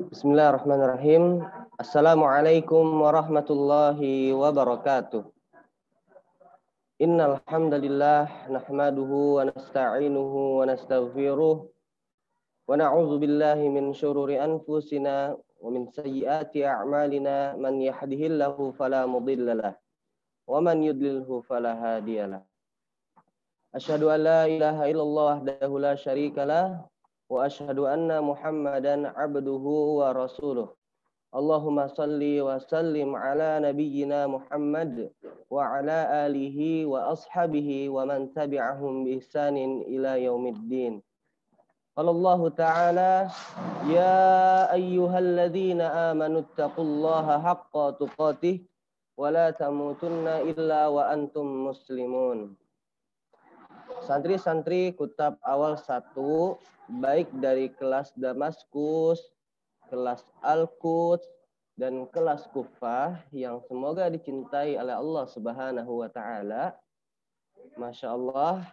Bismillahirrahmanirrahim. Assalamualaikum warahmatullahi wabarakatuh. Innal hamdalillah nahmaduhu wa nasta'inuhu wa nastaghfiruh wa na'udzu billahi min syururi anfusina wa min sayyiati a'malina man yahdihillahu fala mudhillalah wa man yudlilhu fala hadiyalah. Asyhadu an la ilaha illallah wahdahu la syarikalah wa asyhadu anna Muhammadan abduhu wa rasuluh. Allahumma salli wa sallim ala nabiyyina Muhammad wa ala alihi wa ashabihi wa man tabi'ahum bi ihsanin ila yaumiddin. Qala Allah Ta'ala, ya ayyuhalladzina amanu taqullaha haqqa tuqatih wa la tamutunna illa wa antum muslimun. Santri-santri Kutab Awal 1, baik dari kelas Damaskus, kelas Al-Quds, dan kelas Kufah yang semoga dicintai oleh Allah Subhanahu wa Ta'ala. Masya Allah,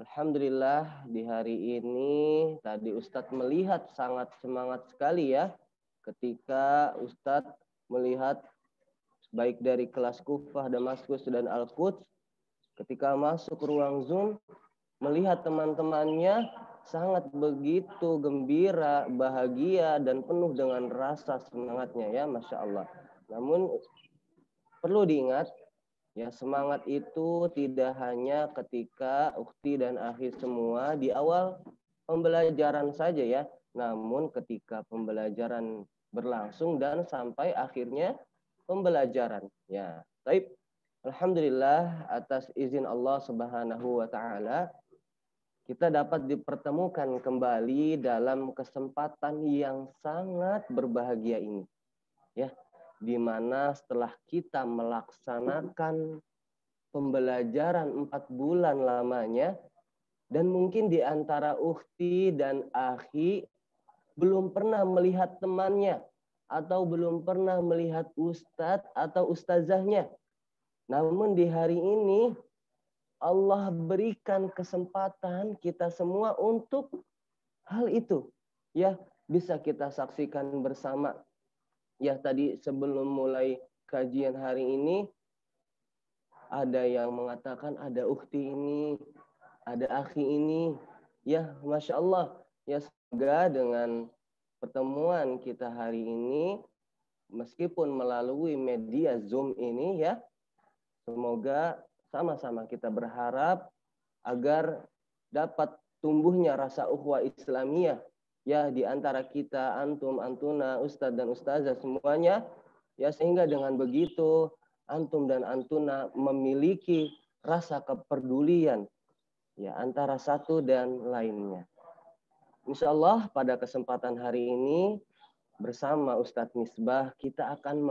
alhamdulillah di hari ini tadi Ustadz melihat sangat semangat sekali ya ketika Ustadz melihat baik dari kelas Kufah, Damaskus, dan Al-Quds. Ketika masuk ruang Zoom, melihat teman-temannya sangat begitu gembira, bahagia, dan penuh dengan rasa semangatnya ya, Masya Allah. Namun perlu diingat, ya semangat itu tidak hanya ketika ukhti dan akhi semua di awal pembelajaran saja ya, namun ketika pembelajaran berlangsung dan sampai akhirnya pembelajaran. Ya, baik. Alhamdulillah atas izin Allah Subhanahu wa Ta'ala kita dapat dipertemukan kembali dalam kesempatan yang sangat berbahagia ini. Ya, di mana setelah kita melaksanakan pembelajaran 4 bulan lamanya dan mungkin di antara ukhti dan akhi belum pernah melihat temannya atau belum pernah melihat ustadz atau ustazahnya. Namun di hari ini Allah berikan kesempatan kita semua untuk hal itu. Ya, bisa kita saksikan bersama. Ya, tadi sebelum mulai kajian hari ini ada yang mengatakan ada ukhti ini, ada akhi ini. Ya, Masya Allah. Ya, semoga dengan pertemuan kita hari ini meskipun melalui media Zoom ini ya, semoga sama-sama kita berharap agar dapat tumbuhnya rasa ukhuwah Islamiyah ya di antara kita, antum, antuna, ustadz dan ustazah semuanya ya, sehingga dengan begitu antum dan antuna memiliki rasa kepedulian ya antara satu dan lainnya. Insyaallah pada kesempatan hari ini bersama Ustadz Misbah kita akan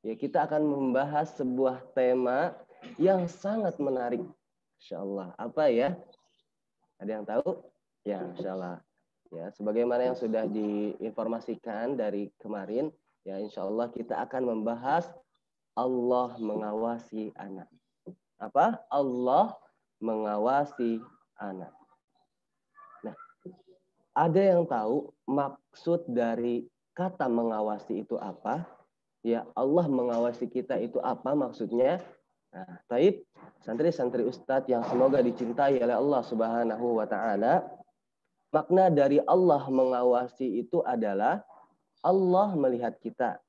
kita akan membahas sebuah tema yang sangat menarik. Insyaallah. Apa ya? Ada yang tahu? Ya, insyaallah. Ya, sebagaimana yang sudah diinformasikan dari kemarin, ya insyaallah kita akan membahas Allah mengawasi anak. Apa? Allah mengawasi anak. Nah, ada yang tahu maksud dari kata mengawasi itu apa? Ya, Allah mengawasi kita itu apa maksudnya? Nah, taib, santri-santri Ustadz yang semoga dicintai oleh Allah Subhanahu wa Ta'ala, makna dari Allah mengawasi itu adalah Allah melihat kita.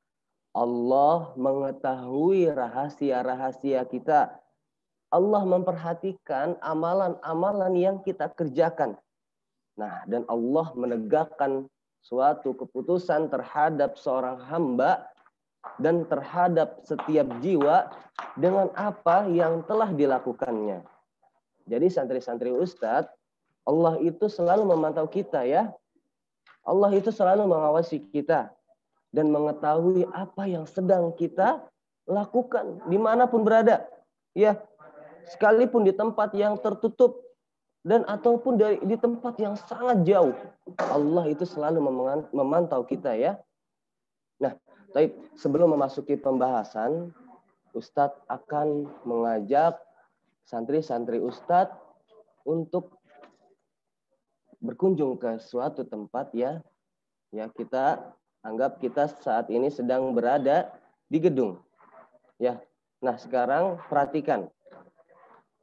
Allah mengetahui rahasia-rahasia kita. Allah memperhatikan amalan-amalan yang kita kerjakan. Nah, dan Allah menegakkan suatu keputusan terhadap seorang hamba dan terhadap setiap jiwa dengan apa yang telah dilakukannya. Jadi santri-santri Ustadz, Allah itu selalu memantau kita ya. Allah itu selalu mengawasi kita dan mengetahui apa yang sedang kita lakukan dimanapun berada. Ya, sekalipun di tempat yang tertutup dan ataupun di tempat yang sangat jauh. Allah itu selalu memantau kita ya. Nah, baik, sebelum memasuki pembahasan, Ustadz akan mengajak santri-santri Ustadz untuk berkunjung ke suatu tempat ya, kita anggap kita saat ini sedang berada di gedung. Ya. Nah, sekarang perhatikan.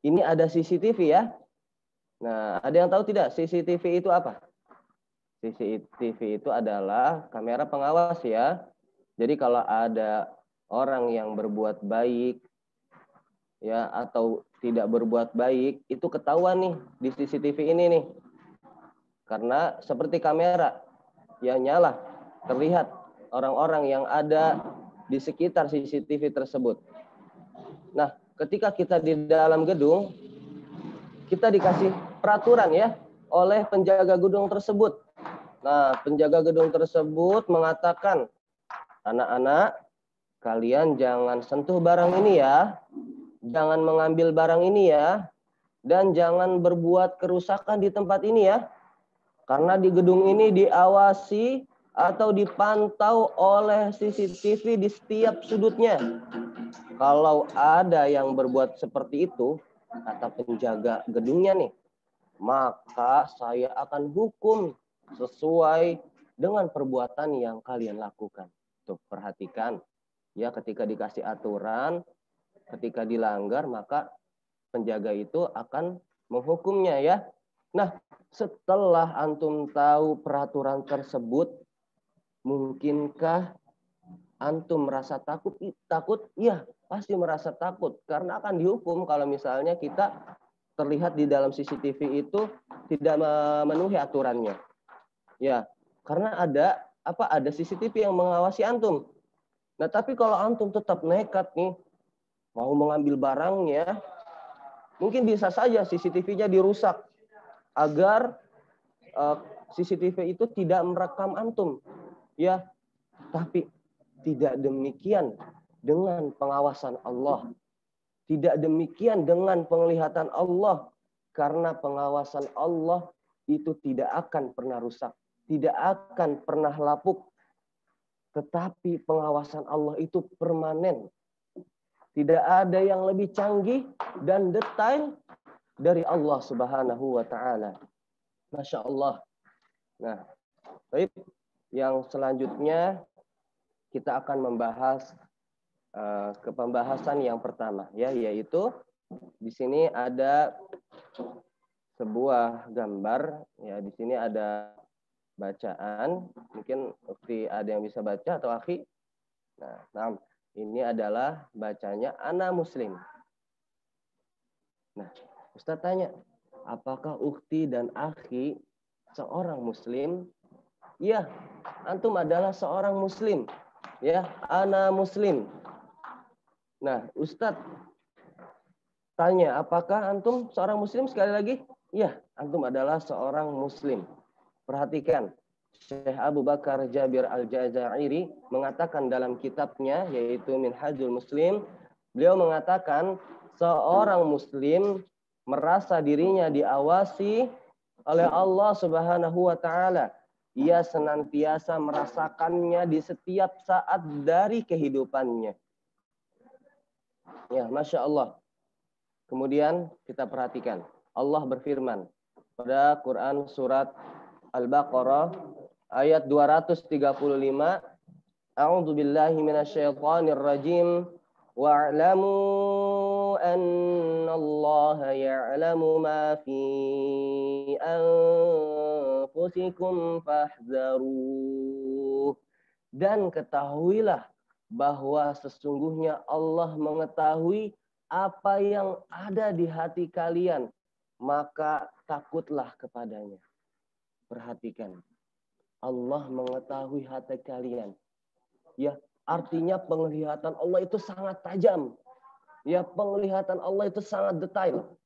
Ini ada CCTV ya. Nah, ada yang tahu tidak CCTV itu apa? CCTV itu adalah kamera pengawas ya. Jadi kalau ada orang yang berbuat baik ya atau tidak berbuat baik, itu ketahuan nih di CCTV ini nih. Karena seperti kamera yang nyala, terlihat orang-orang yang ada di sekitar CCTV tersebut. Nah, ketika kita di dalam gedung, kita dikasih peraturan ya oleh penjaga gedung tersebut. Nah, penjaga gedung tersebut mengatakan, anak-anak, kalian jangan sentuh barang ini ya, jangan mengambil barang ini ya, dan jangan berbuat kerusakan di tempat ini ya. Karena di gedung ini diawasi atau dipantau oleh CCTV di setiap sudutnya. Kalau ada yang berbuat seperti itu, kata penjaga gedungnya nih, maka saya akan hukum sesuai dengan perbuatan yang kalian lakukan. Tuh, perhatikan. Ya, ketika dikasih aturan, ketika dilanggar, maka penjaga itu akan menghukumnya ya. Nah, setelah antum tahu peraturan tersebut, mungkinkah antum merasa takut? Takut? Iya, pasti merasa takut. Karena akan dihukum kalau misalnya kita terlihat di dalam CCTV itu tidak memenuhi aturannya. Ya, karena ada CCTV yang mengawasi antum. Nah, tapi kalau antum tetap nekat nih mau mengambil barangnya, mungkin bisa saja CCTV-nya dirusak agar CCTV itu tidak merekam antum. Ya, tapi tidak demikian dengan pengawasan Allah. Tidak demikian dengan penglihatan Allah. Karena pengawasan Allah itu tidak akan pernah rusak. Tidak akan pernah lapuk. Tetapi pengawasan Allah itu permanen. Tidak ada yang lebih canggih dan detail dari Allah Subhanahu wa taala. Masya Allah. Nah, baik, yang selanjutnya kita akan membahas ke pembahasan yang pertama ya, yaitu di sini ada sebuah gambar ya, di sini ada bacaan, mungkin Ukti ada yang bisa baca atau Akhi. Nah, ini adalah bacanya ana muslim. Nah, Ustaz tanya, apakah Ukti dan Akhi seorang muslim? Iya, antum adalah seorang muslim. Ya, ana muslim. Nah, Ustaz tanya, apakah antum seorang muslim? Sekali lagi, iya, antum adalah seorang muslim. Perhatikan, Syekh Abu Bakar Jabir Al-Jazairi mengatakan dalam kitabnya, yaitu Minhajul Muslim, beliau mengatakan, seorang muslim merasa dirinya diawasi oleh Allah Subhanahu wa taala. Ia senantiasa merasakannya di setiap saat dari kehidupannya. Ya, Masya Allah. Kemudian kita perhatikan. Allah berfirman pada Quran surat Al-Baqarah ayat 235. A'udzu billahi minasyaitonir rajim. Wa'lamu annallaha ya'lamu ma fi anfusikum fahzaruh. Dan ketahuilah bahwa sesungguhnya Allah mengetahui apa yang ada di hati kalian, maka takutlah kepadanya. Perhatikan, Allah mengetahui hati kalian. Ya, artinya penglihatan Allah itu sangat tajam. Ya, penglihatan Allah itu sangat detail.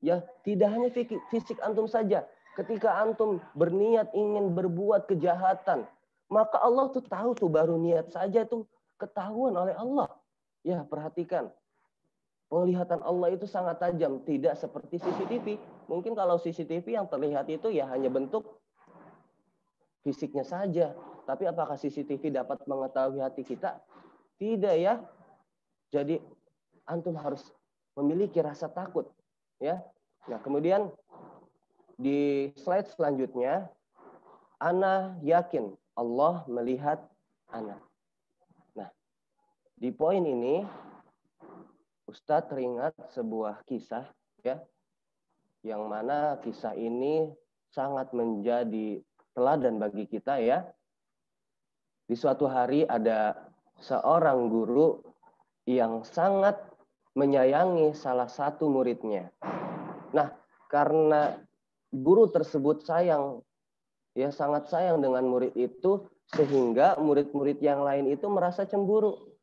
Ya, tidak hanya fisik antum saja. Ketika antum berniat ingin berbuat kejahatan, maka Allah tuh tahu tuh, baru niat saja tuh ketahuan oleh Allah. Ya, perhatikan. Penglihatan Allah itu sangat tajam, tidak seperti CCTV. Mungkin kalau CCTV yang terlihat itu ya hanya bentuk fisiknya saja. Tapi apakah CCTV dapat mengetahui hati kita? Tidak ya. Jadi antum harus memiliki rasa takut, ya. Nah, kemudian di slide selanjutnya, ana yakin Allah melihat ana. Nah, di poin ini Ustadz teringat sebuah kisah ya, yang mana kisah ini sangat menjadi teladan bagi kita ya. Di suatu hari ada seorang guru yang sangat menyayangi salah satu muridnya. Nah, karena guru tersebut sayang, ya sangat sayang dengan murid itu, sehingga murid-murid yang lain itu merasa cemburu.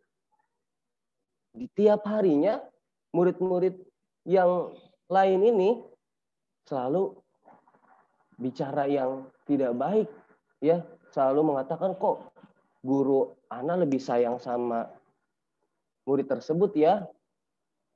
Di tiap harinya, murid-murid yang lain ini selalu bicara yang tidak baik, ya selalu mengatakan kok guru ana lebih sayang sama murid tersebut ya.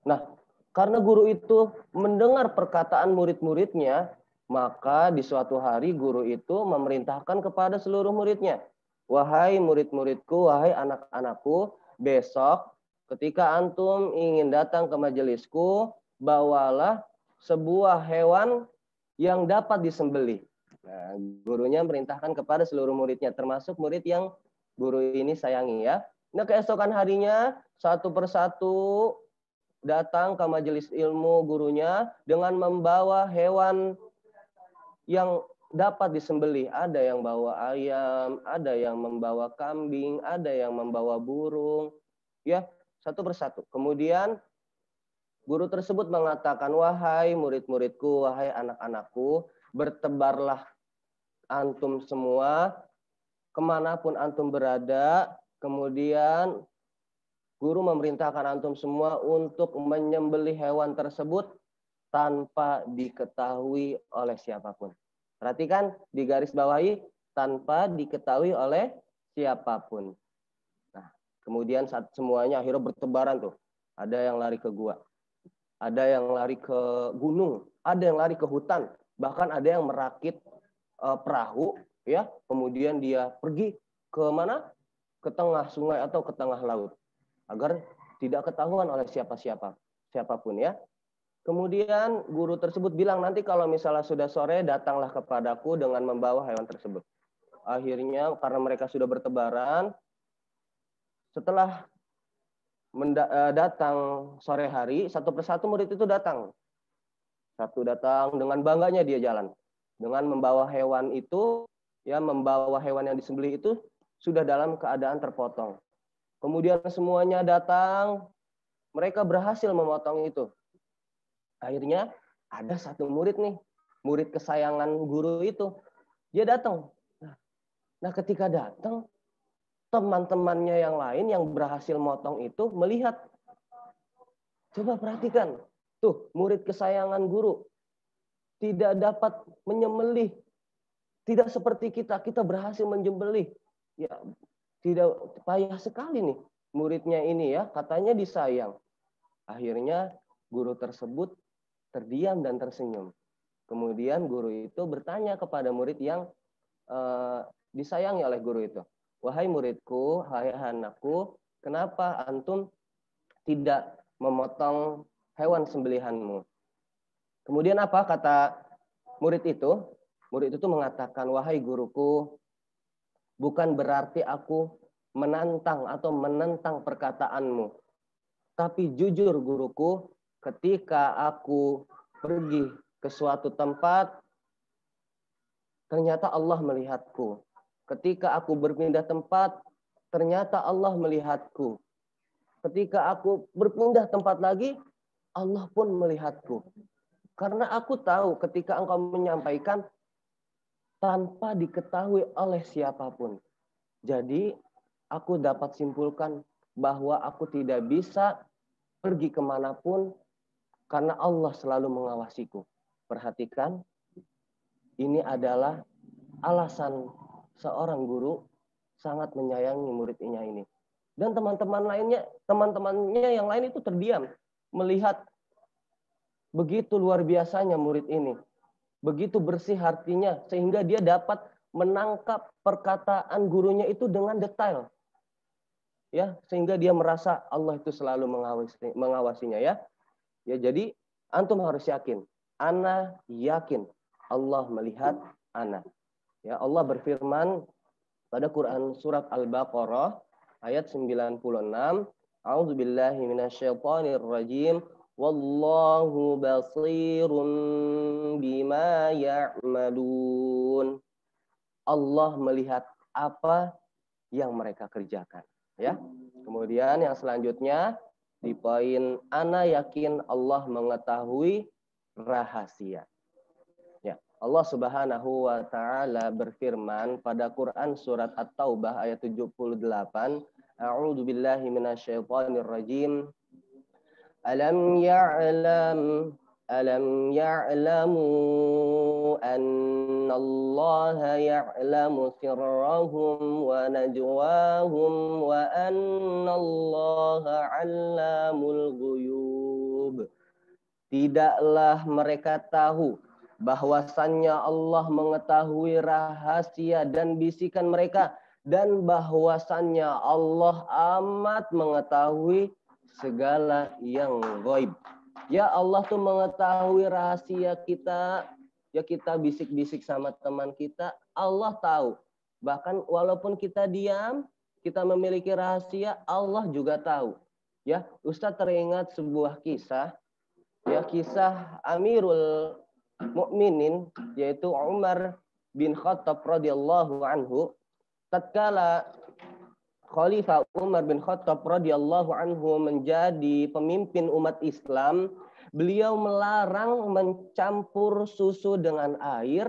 Nah, karena guru itu mendengar perkataan murid-muridnya, maka di suatu hari guru itu memerintahkan kepada seluruh muridnya, wahai murid-muridku, wahai anak-anakku, besok ketika antum ingin datang ke majelisku, bawalah sebuah hewan yang dapat disembelih. Nah, gurunya merintahkan kepada seluruh muridnya, termasuk murid yang guru ini sayangi ya. Nah, keesokan harinya satu persatu datang ke majelis ilmu gurunya dengan membawa hewan yang dapat disembelih. Ada yang bawa ayam, ada yang membawa kambing, ada yang membawa burung. Ya, satu persatu. Kemudian guru tersebut mengatakan, wahai murid-muridku, wahai anak-anakku, bertebarlah antum semua kemanapun antum berada. Kemudian guru memerintahkan antum semua untuk menyembelih hewan tersebut tanpa diketahui oleh siapapun. Perhatikan di garis bawahi, tanpa diketahui oleh siapapun. Nah, kemudian saat semuanya akhirnya bertebaran tuh. Ada yang lari ke gua, ada yang lari ke gunung, ada yang lari ke hutan, bahkan ada yang merakit perahu, ya. Kemudian dia pergi ke mana? Ke tengah sungai atau ke tengah laut, agar tidak ketahuan oleh siapapun ya. Kemudian guru tersebut bilang, nanti kalau misalnya sudah sore datanglah kepadaku dengan membawa hewan tersebut. Akhirnya karena mereka sudah bertebaran, setelah datang sore hari, satu persatu murid itu datang. Satu datang dengan bangganya dia jalan. Dengan membawa hewan itu, ya membawa hewan yang disembelih itu sudah dalam keadaan terpotong. Kemudian semuanya datang, mereka berhasil memotong itu. Akhirnya ada satu murid nih, murid kesayangan guru itu. Dia datang. Nah, ketika datang, teman-temannya yang lain yang berhasil motong itu melihat. Coba perhatikan. Tuh, murid kesayangan guru tidak dapat menyembelih. Tidak seperti kita berhasil menyembelih. Ya, tidak payah sekali nih muridnya ini ya, katanya disayang. Akhirnya guru tersebut terdiam dan tersenyum. Kemudian guru itu bertanya kepada murid yang disayangi oleh guru itu. Wahai muridku, wahai anakku, kenapa antum tidak memotong hewan sembelihanmu? Kemudian apa kata murid itu? Murid itu mengatakan, wahai guruku, bukan berarti aku menantang atau menentang perkataanmu. Tapi jujur guruku, ketika aku pergi ke suatu tempat, ternyata Allah melihatku. Ketika aku berpindah tempat, ternyata Allah melihatku. Ketika aku berpindah tempat lagi, Allah pun melihatku. Karena aku tahu ketika engkau menyampaikan tanpa diketahui oleh siapapun. Jadi aku dapat simpulkan bahwa aku tidak bisa pergi kemanapun karena Allah selalu mengawasiku. Perhatikan, ini adalah alasan seorang guru sangat menyayangi muridnya ini. Dan teman-temannya yang lain itu terdiam melihat begitu luar biasanya murid ini. Begitu bersih hatinya sehingga dia dapat menangkap perkataan gurunya itu dengan detail. Ya, sehingga dia merasa Allah itu selalu mengawasinya ya. Ya, jadi antum harus yakin, ana yakin Allah melihat ana. Ya, Allah berfirman pada Quran surat Al-Baqarah ayat 96, A'udzubillahi minasyaitonir rajim. Wallahu basirun bima ya'malun. Allah melihat apa yang mereka kerjakan, ya. Kemudian yang selanjutnya di poin ana yakin Allah mengetahui rahasia. Ya, Allah Subhanahu wa taala berfirman pada Quran surat At-Taubah ayat 78, A'udzubillahi minasyaitonir rajim. Alam ya'lamu annallaha ya'lamu sirrahum wa najwahum wa annallaha 'allamul ghuyub. Tidaklah mereka tahu bahwasannya Allah mengetahui rahasia dan bisikan mereka, dan bahwasannya Allah amat mengetahui segala yang gaib. Ya, Allah tuh mengetahui rahasia kita. Ya, kita bisik-bisik sama teman kita, Allah tahu. Bahkan walaupun kita diam, kita memiliki rahasia, Allah juga tahu. Ya, Ustadz teringat sebuah kisah. Ya, kisah Amirul Mukminin, yaitu Umar bin Khattab radhiyallahu anhu. Tatkala Khalifah Umar bin Khattab radhiyallahu anhu menjadi pemimpin umat Islam, beliau melarang mencampur susu dengan air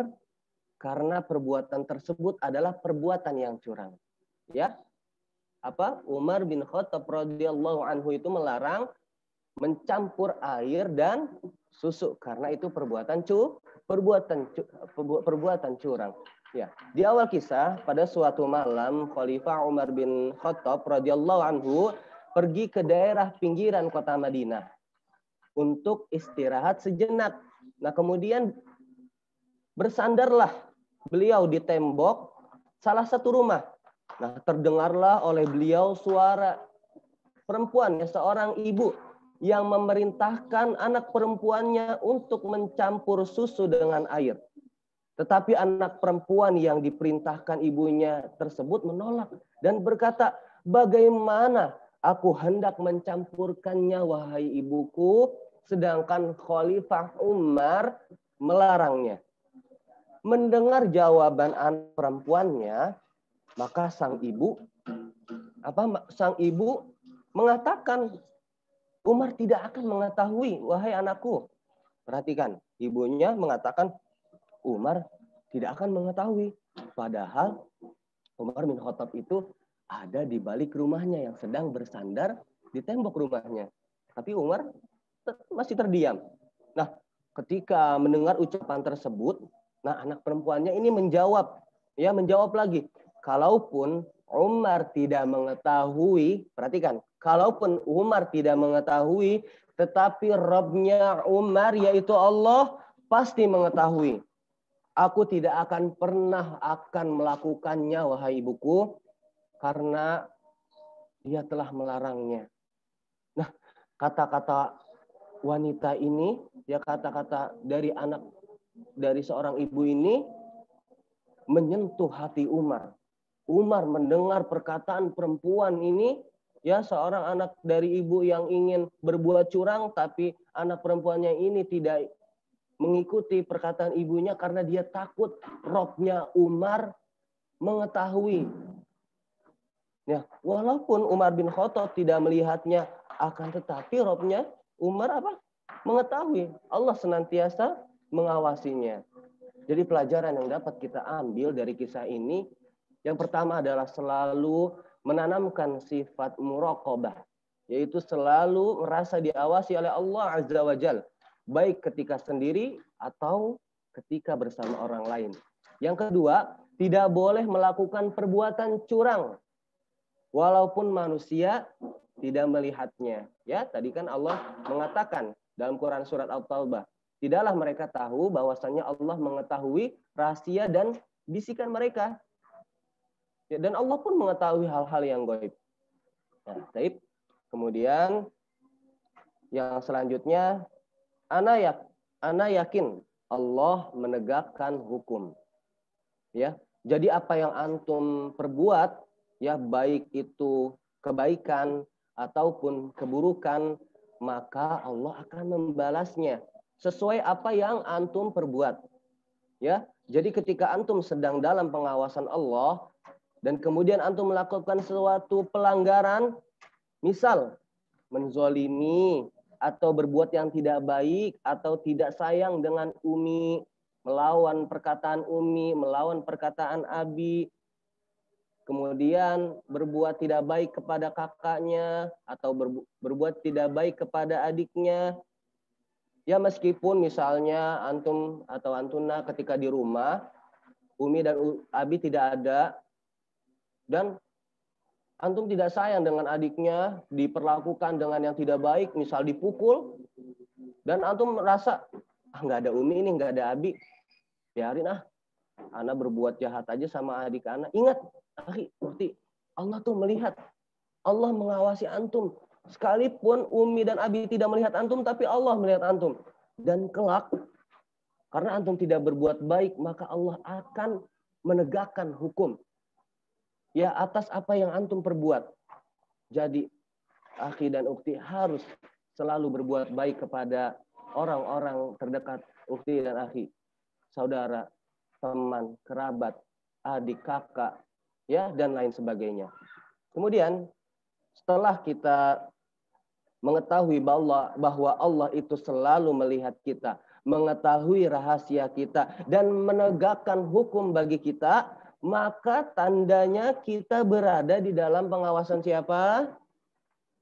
karena perbuatan tersebut adalah perbuatan yang curang. Ya. Umar bin Khattab radhiyallahu anhu itu melarang mencampur air dan susu karena itu perbuatan curang. Ya, di awal kisah pada suatu malam Khalifah Umar bin Khattab radhiyallahu anhu pergi ke daerah pinggiran kota Madinah untuk istirahat sejenak. Nah, kemudian bersandarlah beliau di tembok salah satu rumah. Nah, terdengarlah oleh beliau suara perempuan, ya, seorang ibu yang memerintahkan anak perempuannya untuk mencampur susu dengan air. Tetapi anak perempuan yang diperintahkan ibunya tersebut menolak dan berkata, bagaimana aku hendak mencampurkannya, wahai ibuku, sedangkan Khalifah Umar melarangnya. Mendengar jawaban anak perempuannya, maka sang ibu mengatakan, Umar tidak akan mengetahui, wahai anakku. Perhatikan, ibunya mengatakan, Umar tidak akan mengetahui. Padahal Umar bin Khattab itu ada di balik rumahnya yang sedang bersandar di tembok rumahnya. Tapi Umar masih terdiam. Nah, ketika mendengar ucapan tersebut, nah anak perempuannya ini menjawab lagi. Kalaupun Umar tidak mengetahui, perhatikan, kalaupun Umar tidak mengetahui, tetapi Rabb-nya Umar yaitu Allah pasti mengetahui. Aku tidak akan pernah melakukannya, wahai ibuku, karena dia telah melarangnya. Nah, kata-kata wanita ini, ya kata-kata dari seorang ibu ini menyentuh hati Umar. Umar mendengar perkataan perempuan ini, ya seorang anak dari ibu yang ingin berbuat curang, tapi anak perempuannya ini tidak mengikuti perkataan ibunya karena dia takut Robnya Umar mengetahui. Ya, walaupun Umar bin Khattab tidak melihatnya, akan tetapi Robnya Umar mengetahui. Allah senantiasa mengawasinya. Jadi pelajaran yang dapat kita ambil dari kisah ini, yang pertama adalah selalu menanamkan sifat muraqabah, yaitu selalu merasa diawasi oleh Allah Azza wa Jalla, baik ketika sendiri atau ketika bersama orang lain. Yang kedua, tidak boleh melakukan perbuatan curang walaupun manusia tidak melihatnya. Ya, tadi kan Allah mengatakan dalam Quran surat At-Taubah, tidaklah mereka tahu bahwasannya Allah mengetahui rahasia dan bisikan mereka. Ya, dan Allah pun mengetahui hal-hal yang gaib. Nah, taib. Kemudian yang selanjutnya, Ana yakin Allah menegakkan hukum. Ya, jadi apa yang antum perbuat, ya baik itu kebaikan ataupun keburukan, maka Allah akan membalasnya sesuai apa yang antum perbuat. Ya, jadi ketika antum sedang dalam pengawasan Allah dan kemudian antum melakukan suatu pelanggaran, misal menzolimi atau berbuat yang tidak baik atau tidak sayang dengan Umi, melawan perkataan Umi, melawan perkataan Abi, kemudian berbuat tidak baik kepada kakaknya atau berbuat tidak baik kepada adiknya. Ya meskipun misalnya antum atau antuna ketika di rumah, Umi dan Abi tidak ada, dan antum tidak sayang dengan adiknya, diperlakukan dengan yang tidak baik, misal dipukul, dan antum merasa, nggak ada Umi ini, nggak ada Abi, biarin Ana berbuat jahat aja sama adik Ana. Ingat, seperti Allah tuh melihat, Allah mengawasi antum. Sekalipun Umi dan Abi tidak melihat antum, tapi Allah melihat antum. Dan kelak, karena antum tidak berbuat baik, maka Allah akan menegakkan hukum. Ya, atas apa yang antum perbuat. Jadi, akhi dan ukhti harus selalu berbuat baik kepada orang-orang terdekat ukhti dan akhi. Saudara, teman, kerabat, adik, kakak, ya, dan lain sebagainya. Kemudian, setelah kita mengetahui bahwa Allah itu selalu melihat kita, mengetahui rahasia kita, dan menegakkan hukum bagi kita, maka tandanya kita berada di dalam pengawasan siapa?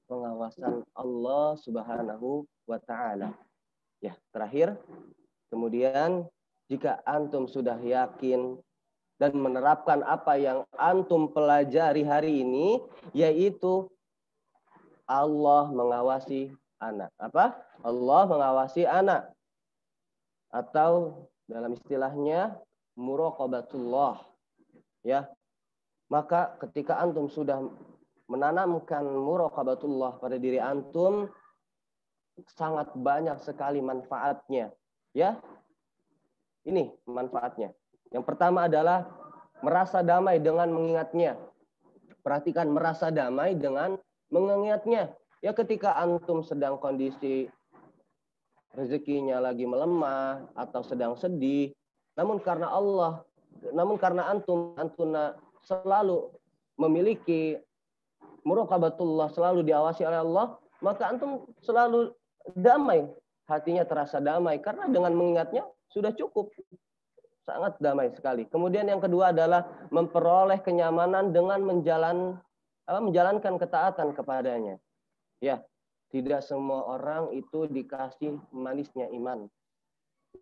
Pengawasan Allah Subhanahu wa Ta'ala. Ya, terakhir, kemudian jika antum sudah yakin dan menerapkan apa yang antum pelajari hari ini, yaitu Allah mengawasi anak. Apa? Allah mengawasi anak. Atau dalam istilahnya muraqabatullah. Ya. Maka ketika antum sudah menanamkan muraqabatullah pada diri antum, sangat banyak sekali manfaatnya. Ya. Ini manfaatnya. Yang pertama adalah merasa damai dengan mengingatnya. Perhatikan, merasa damai dengan mengingatnya. Ya, ketika antum sedang kondisi rezekinya lagi melemah atau sedang sedih, namun karena antuna selalu memiliki muraqabatullah, selalu diawasi oleh Allah, maka antum selalu damai, hatinya terasa damai karena dengan mengingatnya sudah cukup. Sangat damai sekali. Kemudian yang kedua adalah memperoleh kenyamanan dengan menjalankan ketaatan kepadanya. Ya, tidak semua orang itu dikasih manisnya iman.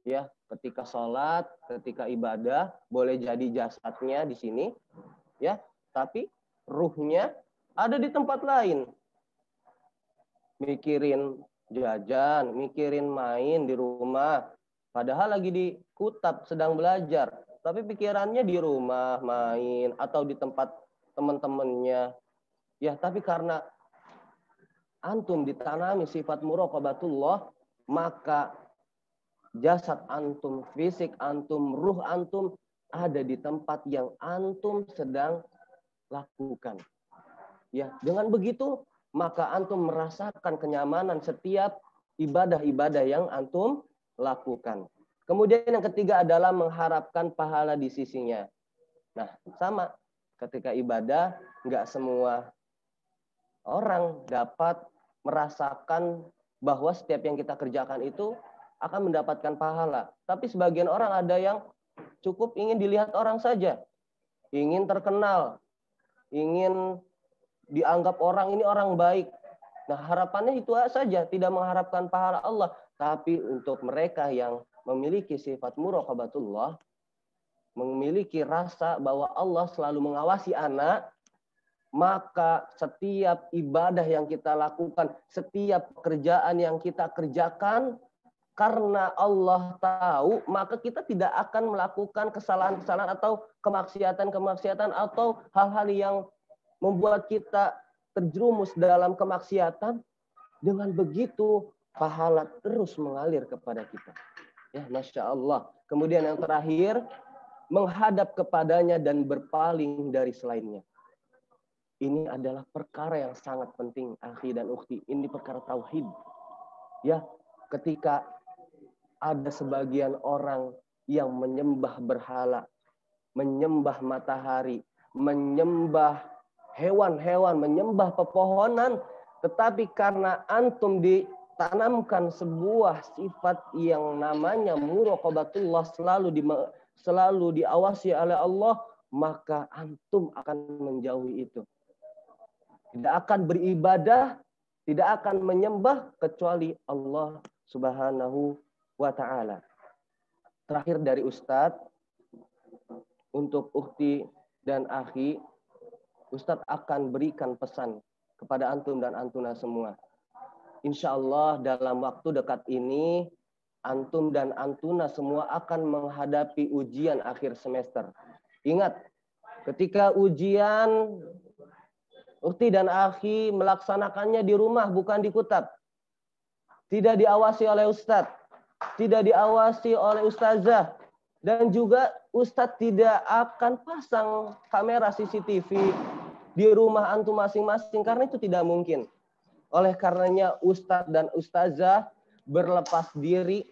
Ya, ketika sholat, ketika ibadah, boleh jadi jasadnya di sini, ya, tapi ruhnya ada di tempat lain. Mikirin jajan, mikirin main di rumah, padahal lagi di kutab sedang belajar, tapi pikirannya di rumah main atau di tempat teman-temannya. Ya, tapi karena antum ditanami sifat muraqabatullah, maka jasad antum, fisik antum, ruh antum ada di tempat yang antum sedang lakukan. Ya, dengan begitu maka antum merasakan kenyamanan setiap ibadah-ibadah yang antum lakukan. Kemudian yang ketiga adalah mengharapkan pahala di sisinya. Nah, sama. Ketika ibadah, nggak semua orang dapat merasakan bahwa setiap yang kita kerjakan itu akan mendapatkan pahala. Tapi sebagian orang ada yang cukup ingin dilihat orang saja. Ingin terkenal. Ingin dianggap orang ini orang baik. Nah, harapannya itu saja, tidak mengharapkan pahala Allah. Tapi untuk mereka yang memiliki sifat muraqabatullah, memiliki rasa bahwa Allah selalu mengawasi anak, maka setiap ibadah yang kita lakukan, setiap pekerjaan yang kita kerjakan, karena Allah tahu, maka kita tidak akan melakukan kesalahan-kesalahan atau kemaksiatan-kemaksiatan atau hal-hal yang membuat kita terjerumus dalam kemaksiatan. Dengan begitu, pahala terus mengalir kepada kita. Ya, Masya Allah. Kemudian yang terakhir, menghadap kepadanya dan berpaling dari selainnya. Ini adalah perkara yang sangat penting, akhi dan ukhti. Ini perkara tauhid. Ya, ketika ada sebagian orang yang menyembah berhala, menyembah matahari, menyembah hewan-hewan, menyembah pepohonan, tetapi karena antum ditanamkan sebuah sifat yang namanya muraqabatullah, selalu diawasi oleh Allah, maka antum akan menjauhi itu. Tidak akan beribadah, tidak akan menyembah kecuali Allah Subhanahu wa ta'ala. Terakhir dari Ustadz, untuk ukhti dan akhi, Ustadz akan berikan pesan kepada antum dan antuna semua. Insya Allah dalam waktu dekat ini, antum dan antuna semua akan menghadapi ujian akhir semester. Ingat, ketika ujian, ukhti dan akhi melaksanakannya di rumah, bukan di kutab. Tidak diawasi oleh ustadz, tidak diawasi oleh ustazah, dan juga ustadz tidak akan pasang kamera CCTV di rumah antum masing-masing, karena itu tidak mungkin. Oleh karenanya ustadz dan ustazah berlepas diri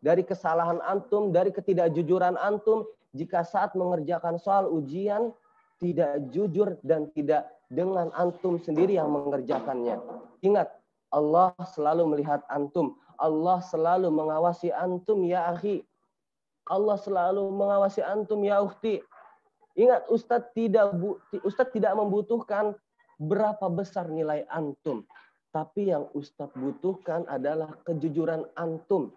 dari kesalahan antum, dari ketidakjujuran antum, jika saat mengerjakan soal ujian tidak jujur dan tidak dengan antum sendiri yang mengerjakannya. Ingat, Allah selalu melihat antum. Allah selalu mengawasi antum ya akhi. Allah selalu mengawasi antum ya ukhti. Ingat, Ustadz tidak membutuhkan berapa besar nilai antum. Tapi yang Ustadz butuhkan adalah kejujuran antum.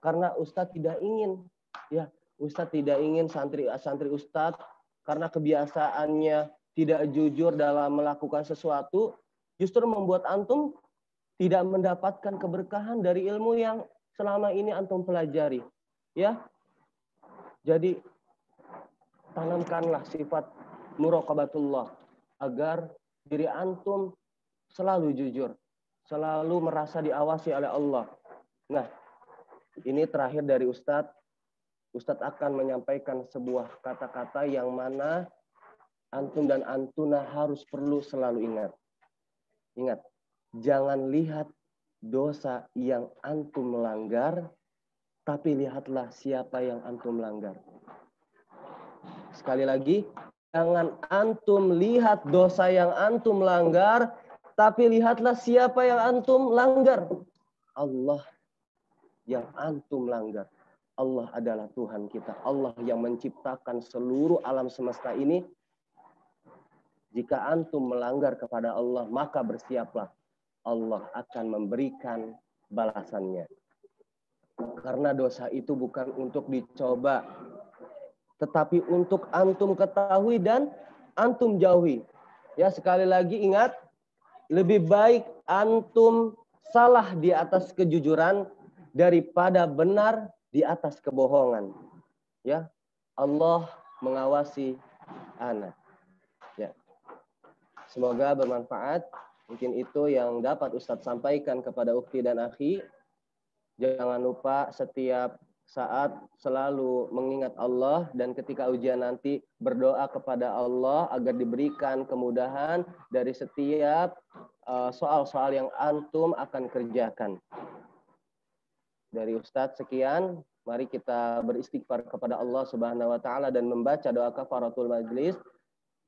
Karena Ustadz tidak ingin, ya, Ustadz tidak ingin santri Ustadz karena kebiasaannya tidak jujur dalam melakukan sesuatu, justru membuat antum tidak mendapatkan keberkahan dari ilmu yang selama ini antum pelajari. Ya, jadi tanamkanlah sifat muraqabatullah agar diri antum selalu jujur, selalu merasa diawasi oleh Allah. Nah, ini terakhir dari Ustadz. Ustadz akan menyampaikan sebuah kata-kata yang mana antum dan antuna harus perlu selalu ingat. Ingat, jangan lihat dosa yang antum melanggar, tapi lihatlah siapa yang antum melanggar. Sekali lagi, jangan antum lihat dosa yang antum melanggar, tapi lihatlah siapa yang antum langgar. Allah yang antum langgar. Allah adalah Tuhan kita. Allah yang menciptakan seluruh alam semesta ini. Jika antum melanggar kepada Allah, maka bersiaplah. Allah akan memberikan balasannya. Karena dosa itu bukan untuk dicoba, tetapi untuk antum ketahui dan antum jauhi. Ya, sekali lagi ingat, lebih baik antum salah di atas kejujuran daripada benar di atas kebohongan. Ya, Allah mengawasi ana. Ya. Semoga bermanfaat. Mungkin itu yang dapat Ustadz sampaikan kepada ukhti dan akhi. Jangan lupa setiap saat selalu mengingat Allah, dan ketika ujian nanti berdoa kepada Allah agar diberikan kemudahan dari setiap soal-soal yang antum akan kerjakan. Dari Ustadz sekian, mari kita beristighfar kepada Allah Subhanahu wa taala dan membaca doa kafaratul majlis.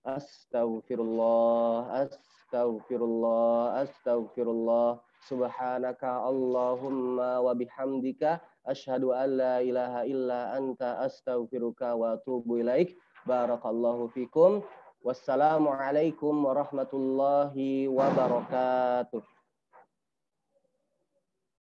Astaghfirullah, astaghfirullah, astaghfirullah. Subhanaka Allahumma wa bihamdika asyhadu an la ilaha illa anta astaghfiruka wa atubu ilaik. Barakallahu fikum. Wassalamualaikum warahmatullahi wabarakatuh.